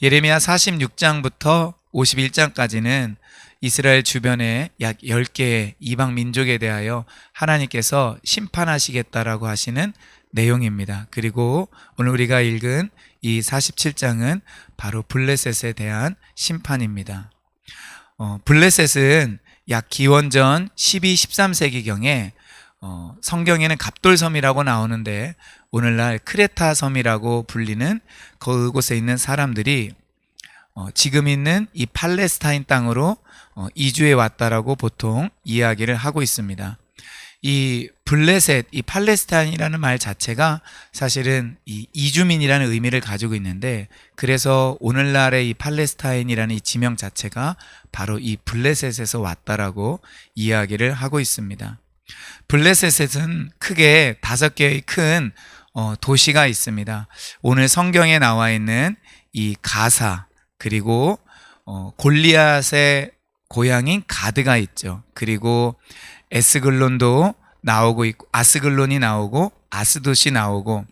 예레미야 46장부터 51장까지는 이스라엘 주변에 약 10개의 이방 민족에 대하여 하나님께서 심판하시겠다라고 하시는 내용입니다. 그리고 오늘 우리가 읽은 이 47장은 바로 블레셋에 대한 심판입니다. 블레셋은 약 기원전 12, 13세기경에 성경에는 갑돌섬이라고 나오는데 오늘날 크레타 섬이라고 불리는 그곳에 있는 사람들이 지금 있는 이 팔레스타인 땅으로 이주해 왔다라고 보통 이야기를 하고 있습니다. 이 블레셋, 이 팔레스타인이라는 말 자체가 사실은 이 이주민이라는 의미를 가지고 있는데, 그래서 오늘날의 이 팔레스타인이라는 이 지명 자체가 바로 이 블레셋에서 왔다라고 이야기를 하고 있습니다. 블레셋은 크게 5개의 큰 도시가 있습니다. 오늘 성경에 나와 있는 이 가사, 그리고 골리앗의 고향인 가드가 있죠. 그리고 에스글론도 나오고 있고, 아스글론이 나오고, 아스돗이 나오고,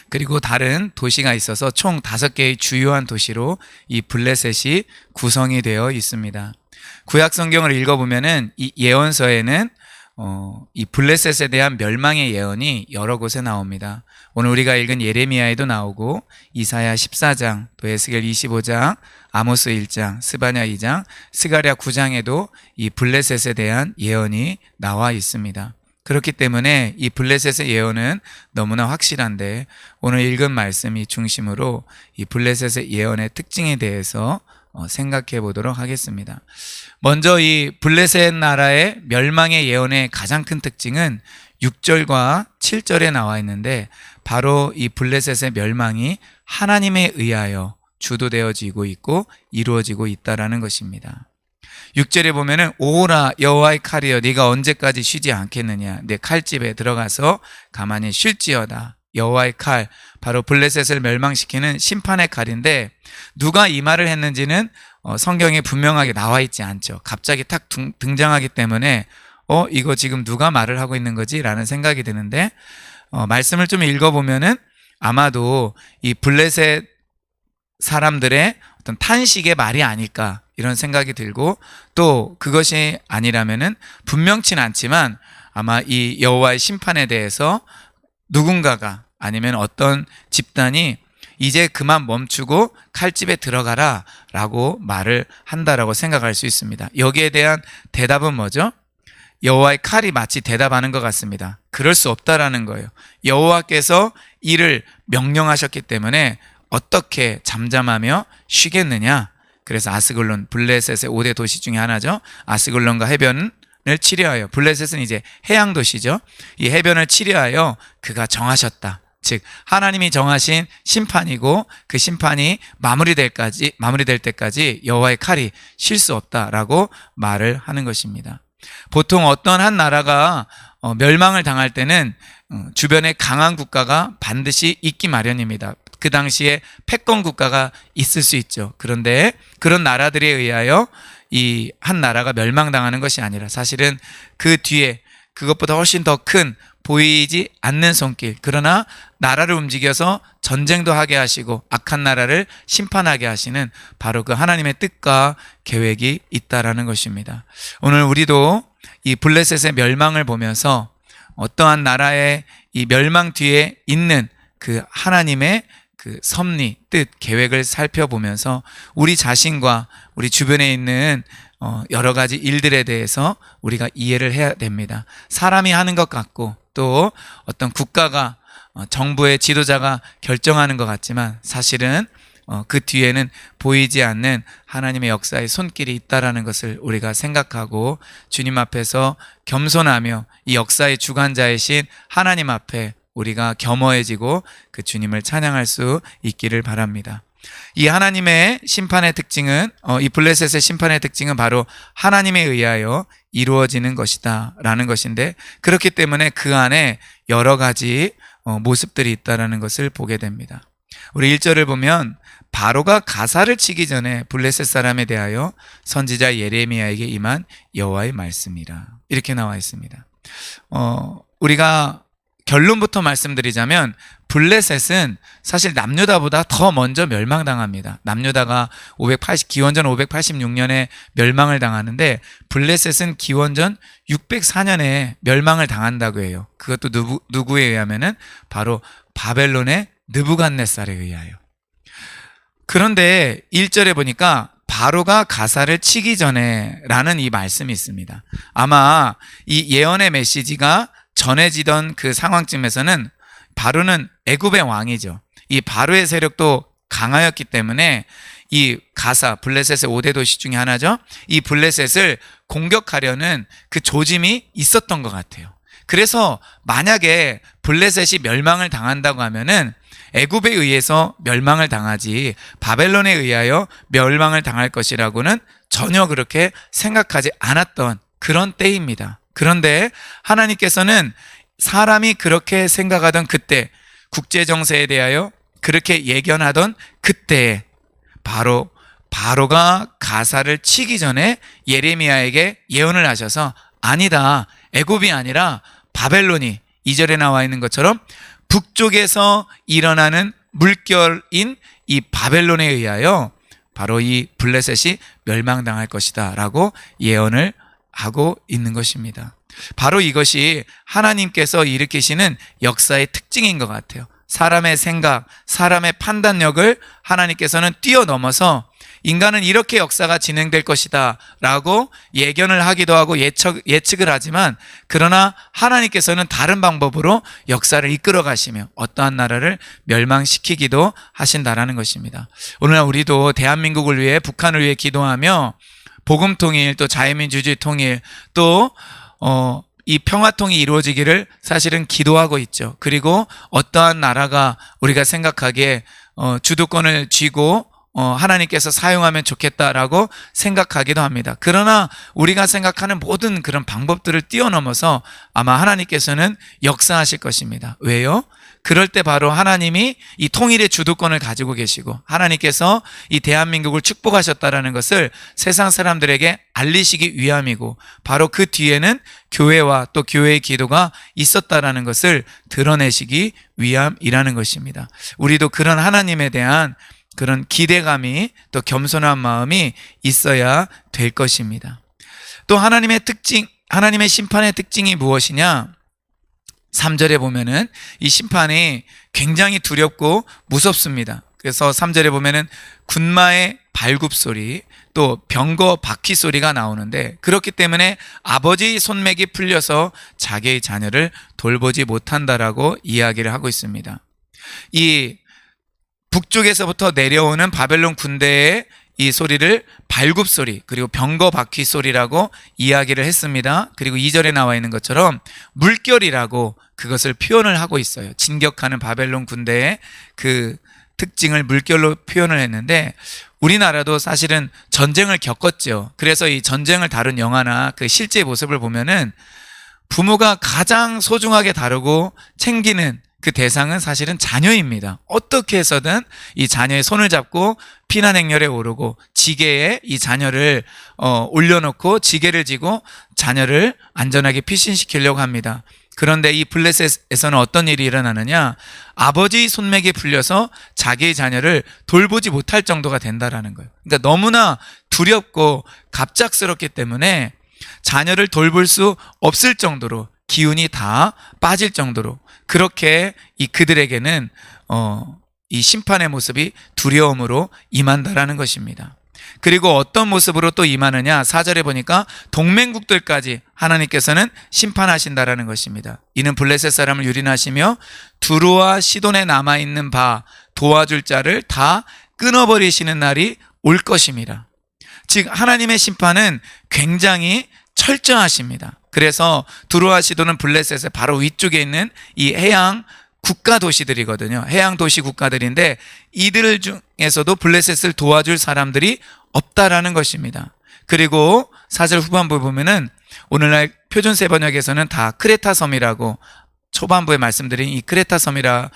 그리고 다른 도시가 있어서 총 5개의 주요한 도시로 이 블레셋이 구성이 되어 있습니다. 구약 성경을 읽어보면은 이 예언서에는 이 블레셋에 대한 멸망의 예언이 여러 곳에 나옵니다. 오늘 우리가 읽은 예레미야에도 나오고, 이사야 14장, 또 에스겔 25장, 아모스 1장, 스바냐 2장, 스가랴 9장에도 이 블레셋에 대한 예언이 나와 있습니다. 그렇기 때문에 이 블레셋의 예언은 너무나 확실한데, 오늘 읽은 말씀이 중심으로 이 블레셋의 예언의 특징에 대해서 생각해 보도록 하겠습니다. 먼저 이 블레셋 나라의 멸망의 예언의 가장 큰 특징은 6절과 7절에 나와 있는데, 바로 이 블레셋의 멸망이 하나님에 의하여 주도되어지고 있고 이루어지고 있다라는 것입니다. 6절에 보면은 오라 여호와의 칼이여 네가 언제까지 쉬지 않겠느냐, 내 칼집에 들어가서 가만히 쉴지어다. 여호와의 칼, 바로 블레셋을 멸망시키는 심판의 칼인데, 누가 이 말을 했는지는 성경에 분명하게 나와 있지 않죠. 갑자기 탁 등장하기 때문에 이거 지금 누가 말을 하고 있는 거지? 라는 생각이 드는데, 말씀을 좀 읽어보면은 아마도 이 블레셋 사람들의 어떤 탄식의 말이 아닐까, 이런 생각이 들고, 또 그것이 아니라면은 분명치는 않지만 아마 이 여호와의 심판에 대해서 누군가가, 아니면 어떤 집단이 이제 그만 멈추고 칼집에 들어가라 라고 말을 한다라고 생각할 수 있습니다. 여기에 대한 대답은 뭐죠? 여호와의 칼이 마치 대답하는 것 같습니다. 그럴 수 없다라는 거예요. 여호와께서 이를 명령하셨기 때문에 어떻게 잠잠하며 쉬겠느냐. 그래서 아스글론, 블레셋의 5대 도시 중에 하나죠. 아스글론과 해변을 치려하여, 블레셋은 이제 해양 도시죠. 이 해변을 치려하여 그가 정하셨다. 즉 하나님이 정하신 심판이고, 그 심판이 마무리될 때까지 여호와의 칼이 쉴 수 없다라고 말을 하는 것입니다. 보통 어떤 한 나라가 멸망을 당할 때는 주변에 강한 국가가 반드시 있기 마련입니다. 그 당시에 패권 국가가 있을 수 있죠. 그런데 그런 나라들에 의하여 이 한 나라가 멸망당하는 것이 아니라, 사실은 그 뒤에 그것보다 훨씬 더 큰 보이지 않는 손길, 그러나 나라를 움직여서 전쟁도 하게 하시고 악한 나라를 심판하게 하시는 바로 그 하나님의 뜻과 계획이 있다라는 것입니다. 오늘 우리도 이 블레셋의 멸망을 보면서 어떠한 나라의 이 멸망 뒤에 있는 그 하나님의 그 섭리, 뜻, 계획을 살펴보면서 우리 자신과 우리 주변에 있는 여러 가지 일들에 대해서 우리가 이해를 해야 됩니다. 사람이 하는 것 같고, 또 어떤 국가가, 정부의 지도자가 결정하는 것 같지만, 사실은 그 뒤에는 보이지 않는 하나님의 역사의 손길이 있다라는 것을 우리가 생각하고, 주님 앞에서 겸손하며 이 역사의 주관자이신 하나님 앞에 우리가 겸허해지고 그 주님을 찬양할 수 있기를 바랍니다. 이 하나님의 심판의 특징은, 이 블레셋의 심판의 특징은 바로 하나님에 의하여 이루어지는 것이다 라는 것인데, 그렇기 때문에 그 안에 여러 가지 모습들이 있다라는 것을 보게 됩니다. 우리 1절을 보면 바로가 가사를 치기 전에 블레셋 사람에 대하여 선지자 예레미야에게 임한 여호와의 말씀이라, 이렇게 나와 있습니다. 우리가 결론부터 말씀드리자면 블레셋은 사실 남유다보다 더 먼저 멸망당합니다. 남유다가 기원전 586년에 멸망을 당하는데 블레셋은 기원전 604년에 멸망을 당한다고 해요. 그것도 누구에 의하면은 바로 바벨론의 느부갓네살에 의하여. 그런데 1절에 보니까 바로가 가사를 치기 전에 라는 이 말씀이 있습니다. 아마 이 예언의 메시지가 전해지던 그 상황쯤에서는 바로는 애굽의 왕이죠. 이 바로의 세력도 강하였기 때문에 이 가사, 블레셋의 5대 도시 중에 하나죠. 이 블레셋을 공격하려는 그 조짐이 있었던 것 같아요. 그래서 만약에 블레셋이 멸망을 당한다고 하면은 애굽에 의해서 멸망을 당하지 바벨론에 의하여 멸망을 당할 것이라고는 전혀 그렇게 생각하지 않았던 그런 때입니다. 그런데 하나님께서는 사람이 그렇게 생각하던 그때, 국제정세에 대하여 그렇게 예견하던 그때에 바로가 가사를 치기 전에 예레미야에게 예언을 하셔서 아니다, 애굽이 아니라 바벨론이 2절에 나와 있는 것처럼 북쪽에서 일어나는 물결인 이 바벨론에 의하여 바로 이 블레셋이 멸망당할 것이다 라고 예언을 하고 있는 것입니다. 바로 이것이 하나님께서 일으키시는 역사의 특징인 것 같아요. 사람의 생각, 사람의 판단력을 하나님께서는 뛰어넘어서 인간은 이렇게 역사가 진행될 것이다 라고 예견을 하기도 하고 예측을 하지만, 그러나 하나님께서는 다른 방법으로 역사를 이끌어 가시며 어떠한 나라를 멸망시키기도 하신다라는 것입니다. 오늘날 우리도 대한민국을 위해, 북한을 위해 기도하며 복음 통일, 또 자유민주주의 통일, 또 이 평화통이 이루어지기를 사실은 기도하고 있죠. 그리고 어떠한 나라가 우리가 생각하기에 주도권을 쥐고 하나님께서 사용하면 좋겠다라고 생각하기도 합니다. 그러나 우리가 생각하는 모든 그런 방법들을 뛰어넘어서 아마 하나님께서는 역사하실 것입니다. 왜요? 그럴 때 바로 하나님이 이 통일의 주도권을 가지고 계시고 하나님께서 이 대한민국을 축복하셨다라는 것을 세상 사람들에게 알리시기 위함이고, 바로 그 뒤에는 교회와 또 교회의 기도가 있었다라는 것을 드러내시기 위함이라는 것입니다. 우리도 그런 하나님에 대한 그런 기대감이, 또 겸손한 마음이 있어야 될 것입니다. 또 하나님의 심판의 특징이 무엇이냐? 3절에 보면은 이 심판이 굉장히 두렵고 무섭습니다. 그래서 3절에 보면은 군마의 발굽소리, 또 병거 바퀴 소리가 나오는데, 그렇기 때문에 아버지 손맥이 풀려서 자기의 자녀를 돌보지 못한다라고 이야기를 하고 있습니다. 이 북쪽에서부터 내려오는 바벨론 군대의 이 소리를 발굽소리, 그리고 병거 바퀴 소리라고 이야기를 했습니다. 그리고 2절에 나와 있는 것처럼 물결이라고 그것을 표현을 하고 있어요. 진격하는 바벨론 군대의 그 특징을 물결로 표현을 했는데, 우리나라도 사실은 전쟁을 겪었죠. 그래서 이 전쟁을 다룬 영화나 그 실제 모습을 보면은 부모가 가장 소중하게 다루고 챙기는 그 대상은 사실은 자녀입니다. 어떻게 해서든 이 자녀의 손을 잡고 피난 행렬에 오르고 지게에 이 자녀를 올려놓고 지게를 지고 자녀를 안전하게 피신시키려고 합니다. 그런데 이 블레셋에서는 어떤 일이 일어나느냐? 아버지 손맥에 풀려서 자기의 자녀를 돌보지 못할 정도가 된다라는 거예요. 그러니까 너무나 두렵고 갑작스럽기 때문에 자녀를 돌볼 수 없을 정도로, 기운이 다 빠질 정도로 그렇게 이 그들에게는 이 심판의 모습이 두려움으로 임한다라는 것입니다. 그리고 어떤 모습으로 또 임하느냐? 4절에 보니까 동맹국들까지 하나님께서는 심판하신다라는 것입니다. 이는 블레셋 사람을 유린하시며 두로와 시돈에 남아있는 바 도와줄 자를 다 끊어버리시는 날이 올 것입니다. 즉 하나님의 심판은 굉장히 철저하십니다. 그래서 두로와 시돈은 블레셋의 바로 위쪽에 있는 이 해양 국가 도시들이거든요. 해양 도시 국가들인데 이들 중에서도 블레셋을 도와줄 사람들이 없다라는 것입니다. 그리고 4절 후반부에 보면은 오늘날 표준세 번역에서는 다 크레타 섬이라고, 초반부에 말씀드린 이 크레타 섬이라고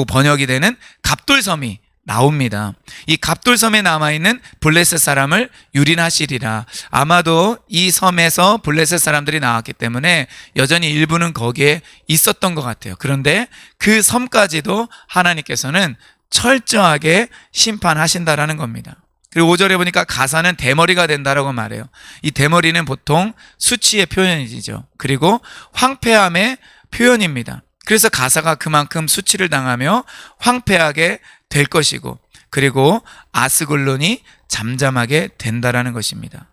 번역이 되는 갑돌섬이 나옵니다. 이 갑돌섬에 남아있는 블레셋 사람을 유린하시리라. 아마도 이 섬에서 블레셋 사람들이 나왔기 때문에 여전히 일부는 거기에 있었던 것 같아요. 그런데 그 섬까지도 하나님께서는 철저하게 심판하신다라는 겁니다. 그리고 5절에 보니까 가사는 대머리가 된다라고 말해요. 이 대머리는 보통 수치의 표현이죠. 그리고 황폐함의 표현입니다. 그래서 가사가 그만큼 수치를 당하며 황폐하게 될 것이고, 그리고 아스글론이 잠잠하게 된다라는 것입니다.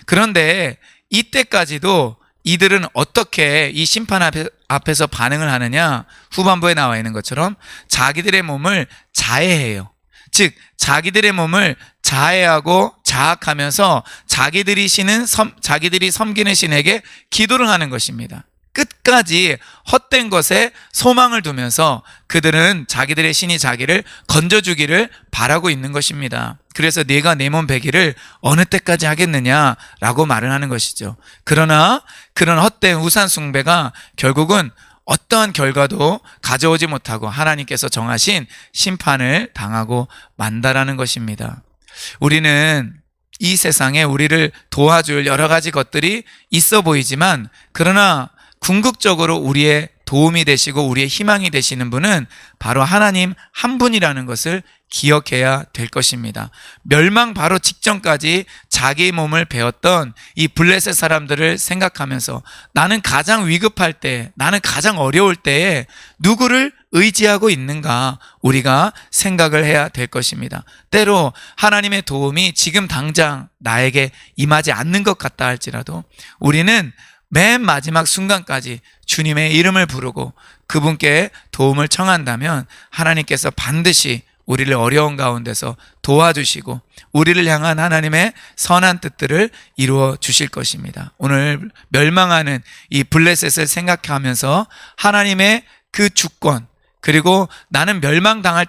그런데 이때까지도 이들은 어떻게 이 심판 앞에서 반응을 하느냐? 후반부에 나와 있는 것처럼 자기들의 몸을 자해해요. 즉 자기들의 몸을 자해하고 자학하면서 자기들이 섬기는 신에게 기도를 하는 것입니다. 끝까지 헛된 것에 소망을 두면서 그들은 자기들의 신이 자기를 건져주기를 바라고 있는 것입니다. 그래서 네가 내 몸 베기를 어느 때까지 하겠느냐라고 말을 하는 것이죠. 그러나 그런 헛된 우상 숭배가 결국은 어떠한 결과도 가져오지 못하고 하나님께서 정하신 심판을 당하고 만다라는 것입니다. 우리는 이 세상에 우리를 도와줄 여러 가지 것들이 있어 보이지만, 그러나 궁극적으로 우리의 도움이 되시고 우리의 희망이 되시는 분은 바로 하나님 한 분이라는 것을 기억해야 될 것입니다. 멸망 바로 직전까지 자기 몸을 베었던 이 블레셋 사람들을 생각하면서 나는 가장 위급할 때, 나는 가장 어려울 때에 누구를 의지하고 있는가 우리가 생각을 해야 될 것입니다. 때로 하나님의 도움이 지금 당장 나에게 임하지 않는 것 같다 할지라도 우리는 맨 마지막 순간까지 주님의 이름을 부르고 그분께 도움을 청한다면 하나님께서 반드시 우리를 어려운 가운데서 도와주시고 우리를 향한 하나님의 선한 뜻들을 이루어 주실 것입니다. 오늘 멸망하는 이 블레셋을 생각하면서 하나님의 그 주권, 그리고 나는 멸망당할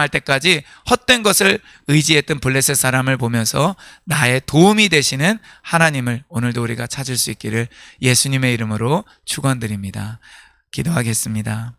때까지 헛된 것을 의지했던 블레셋 사람을 보면서 나의 도움이 되시는 하나님을 오늘도 우리가 찾을 수 있기를 예수님의 이름으로 축원드립니다. 기도하겠습니다.